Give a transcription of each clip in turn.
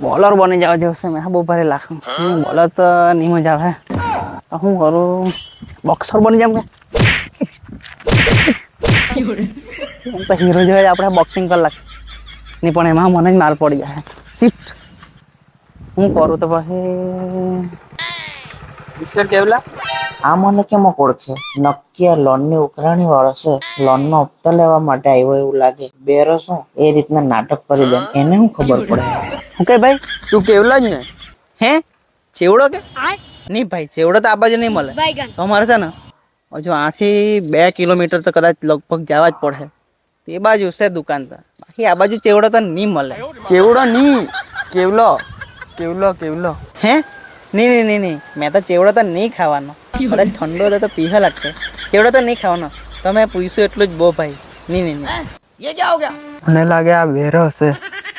Bowler બની જવા જેવું છે. મેં બહુ ભારે લાખ બોલર તો નહીં મજા આવે. તો શું કરું? બોક્સર બની જામ કે તો હીરો જોઈએ આપણે બોક્સિંગ કરી લાખ નહીં, પણ એમાં મને જ માર પડી જાય. શિફ્ટ હું કરું તો પછી મિસ્ટર કેવલા આ મને કેમ ઓળખે? નક્કી આ લોનની ઉઘરાણી વાળો છે. લોનનો હપ્તા લેવા માટે આવ્યો એવું લાગે. બેરો શું એ રીતના નાટક કરી દે, એને શું ખબર પડે? ઓકે ભાઈ, તું કેવલા જ ને? હે ચેવડો કે નહીં ભાઈ? ચેવડો તો આ બાજુ નહીં મળે. તમારે છે ને હજુ 8 થી 2 કિલોમીટર તો કદાચ લગભગ જવા જ પડે. એ બાજુ છે દુકાન તો, બાકી આ બાજુ ચેવડો તો નહીં મળે. ચેવડો નહીં, કેવલો કેવલો કેવલો. હે નહીં નહીં નહીં, મેં તો ચેવડો તો નહીં ખાવાનો. કદાચ ઠંડો હતો તો પીવા લાગતો. ચેવડો તો નહીં ખાવાનો. તમે પૂછ્યું એટલું જ બહુ ભાઈ. નહીં નહીં નહીં. મને લાગે આ વેરો હશે.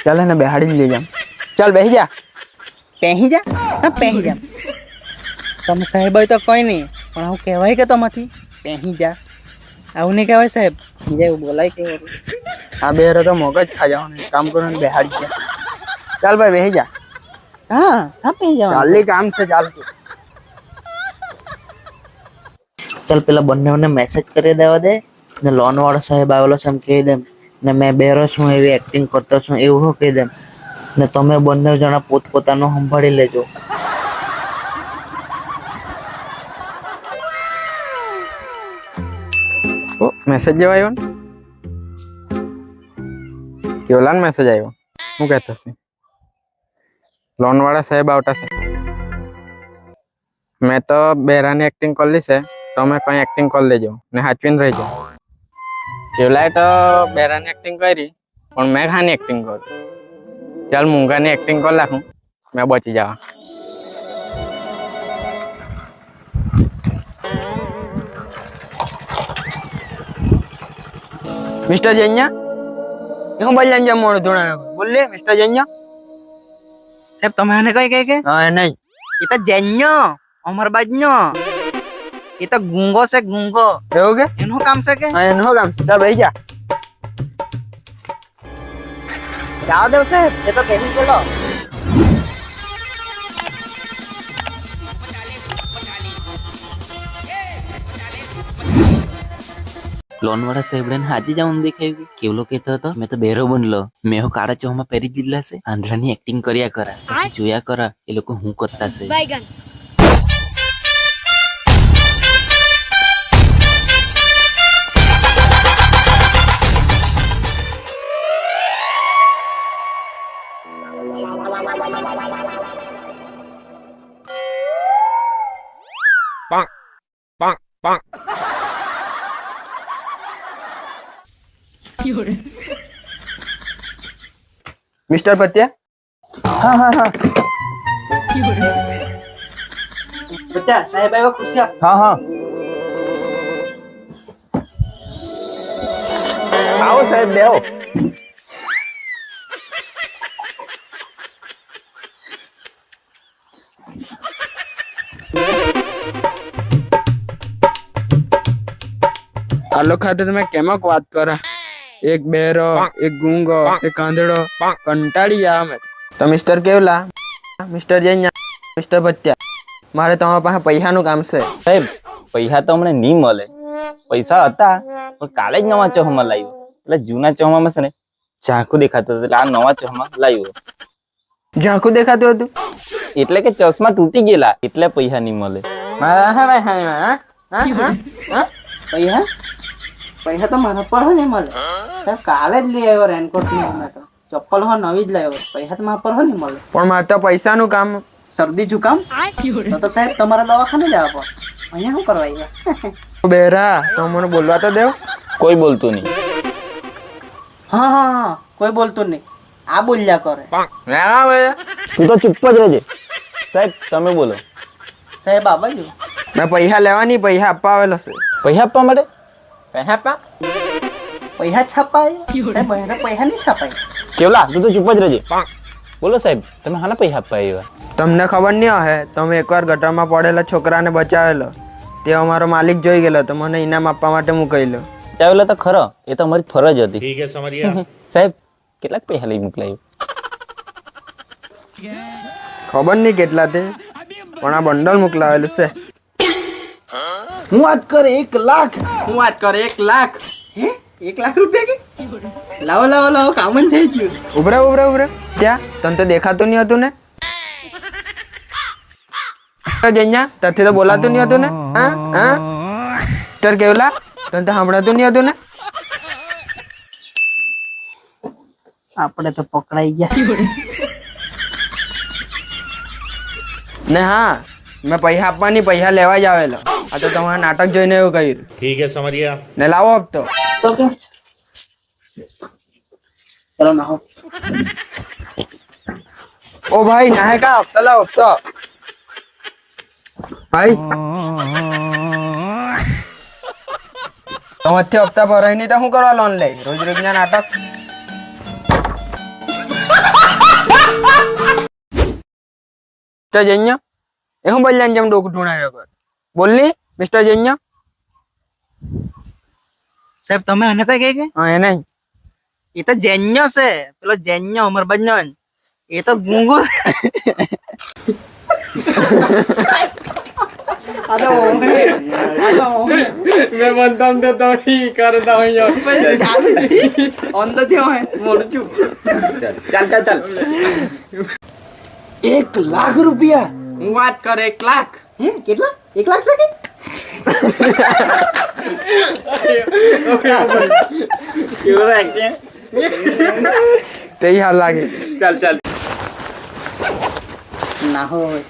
ચાલ ને બેહાડીને લઈ જામ. ચાલ બેસી જા. પહેરી જા? હા પહેરી જા. તમે સાહેબ હોય તો કોઈ નહીં, પણ આવું કહેવાય કે તમાથી પહેરી જા? આવું નહીં કહેવાય સાહેબ. બીજા એવું બોલાય કે આ બેરો તો મગજ ખા જવાનું. કામ કરો ને બેહાડી જા. ચાલ ભાઈ બેસી જા. હા હા પહેરી જવાનું. ચાલી કામ છે. ચાલ ચાલ પેલા બંનેઓને મેસેજ કરી દેવા દે ને લોન વાળો સાહેબ આવેલો છે એમ કહી દેમ ને મેં બેરો છું એવી એક્ટિંગ કરતો છું એવું કહી દેમ ને તમે બંને જણા પોતપોતાનું સંભાળી લેજો. મેસેજ જેવો આવ્યો ને? કેવલાનો મેસેજ આવ્યો. શું કહેતો છે? લોન વાળા સાહેબ આવતા છે. મેં તો બેરાની એક્ટિંગ કરલી છે. તમે કઈ એક્ટિંગ કરી લેજો ને સાચવીને રહેજો. કેવલાએ તો બેરાની એક્ટિંગ કરી, પણ મેં ખાની એક્ટિંગ કરું. ચાલ મૂંગાની એક્ટિંગ કરી નાખું, મેં બચી જવા. મિસ્ટર જૈન્યા, હું બોલ્યા ને મોડું ધોણા બોલે. મિસ્ટર જૈન્યા સાહેબ તમે આને કઈ કઈ કે? હા નહીં, એ તો જૈન્યો અમર બાજનો. એ તો ગુંગો છે ગુંગો. એવું કે એનું કામ છે કે? હા એનું કામ છે. જા બેસી જા. જાવ દેવ સાહેબ, એ તો પહેરી ગયેલો. લોન વાળા સાહેબ ને હાજી જવાનું દેખાયું. કેવલો કહેતો હતો મેં તો બેરો બનલો. મેં હો કાળા ચોમાં પહેરી દીધલા છે. આંધળાની એક્ટિંગ કર્યા કરા, પછી જોયા કરા એ લોકો હું કરતા છે. મિસ્ટર પત્યા. હા હા હા. બધા સાહેબ આવ્યો, ખુશી આપ. હા હા આવો સાહેબ બેહો. આલો ખાતે તમે કેમક વાત કરા? એક બેરો, એક ગુંગો, એક કાંદડો. કંટાળી ગયા અમે તો. મિસ્ટર કેવલા, મિસ્ટર જૈન્યા, મિસ્ટર ભત્યા, મારે તમારા પાસે પૈસાનું કામ છે. સાહેબ પૈસા તો અમને નહીં મળે. પૈસા હતા પણ કાલે જ નવા ચોહમાં લાવ્યો. એટલે જૂના ચોહમાં છે ને ઝાંખું દેખાતું હતું, એટલે આ નવા ચોહમાં લાવ્યો. ઝાંખું દેખાતું હતું એટલે કે ચશ્મા તૂટી ગયેલા, એટલે પૈસા નહીં મળે. પૈસા પૈસા તો મારા પર નહીં મળે. સાહેબ કાલે જ લઈ આવ્યો રેનકોટ. ચપ્પલ હો નવી જ લાવ્યો. પૈસા તો મારા પર નહીં મળે. પણ મારે તો પૈસાનું કામ. શરદી જુકામ તો સાહેબ તમારે દવાખાને જવા પડે. અહીંયા શું કરવા આવ્યા? બેરા તો મને બોલવા તો દેવ. કોઈ બોલતું નહીં. હા હા હા, કોઈ બોલતું નહીં. આ બોલ્યા કરે. તું તો ચૂપ જ રહેજે. સાહેબ તમે બોલો. સાહેબ આ બાજુ મેં પૈસા લેવાની, પૈસા આપવા આવેલો છે. પૈસા આપવા માટે? પૈસા આપવા? પૈસા છપાય સાહેબ? પૈસા નહીં છપાય. કેવલા તું તો ચૂપ જ રહેજે. બોલો સાહેબ તમે હાના પૈસા આપવા આવ્યા? તમને ખબર નહીં હશે, તમે એકવાર ગટરમાં પડેલા છોકરાને બચાવેલો. તે અમારો માલિક જોઈ ગયેલો તો મને ઇનામ આપવા માટે મૂકેલો. બચાવેલો તો ખરો, એ તો અમારી ફરજ હતી. સાહેબ કેટલાક પૈસા લઈ મોકલાયું? ખબર નહીં કેટલા તે પણ આ બંડલ મોકલાવેલું છે. હું વાત કરે 1 લાખ. હું વાત કરે 1 લાખ. હે 1 લાખ રૂપિયા કે? લાવો લાવો લાવો, કામ જ થઈ ગયું. ઉભરે ત્યાં તને તો દેખાતું નહીં હતું ને? જઈયા ત્યાંથી તો બોલાતું નહીં હતું ને? હા હા તર કેવલા તને તો સાંભળાતું નહીં હતું ને? આપણે તો પકડાઈ ગયા. ને હા મેં પૈસા આપવાની પૈસા લેવા જ આવેલો. આ તો તમારા નાટક જોઈને એવું કહ્યું. ठीक है समझ गया. ને લાવો હપ્તો. તો કે ચલો ના હો. ઓ ભાઈ નાહે કા હપ્તો લાવો હપ્તો. ભાઈ તમારથી હપ્તા ભરાય નહીં તો શું કરવા લોન લે? રોજ રોજના નાટક. મિસ્ટર જૈન્ય એ હું બોલ્યા જેમ ડોક ઢૂંઢાયો કર. બોલની મિસ્ટર જૈન્ય. સાહેબ તમે આને કઈ કહે કે? હા એને એ તો જેન્યો છે, પેલો જેન્યો અમરબાજનો. એ તો ગુંગુ. ચાલ 1 લાખ રૂપિયા. હું વાત કરે 1 લાખ. હે કેટલા? 1 લાખ છે કે? તે હાલ લાગે. ચાલ ના હોય.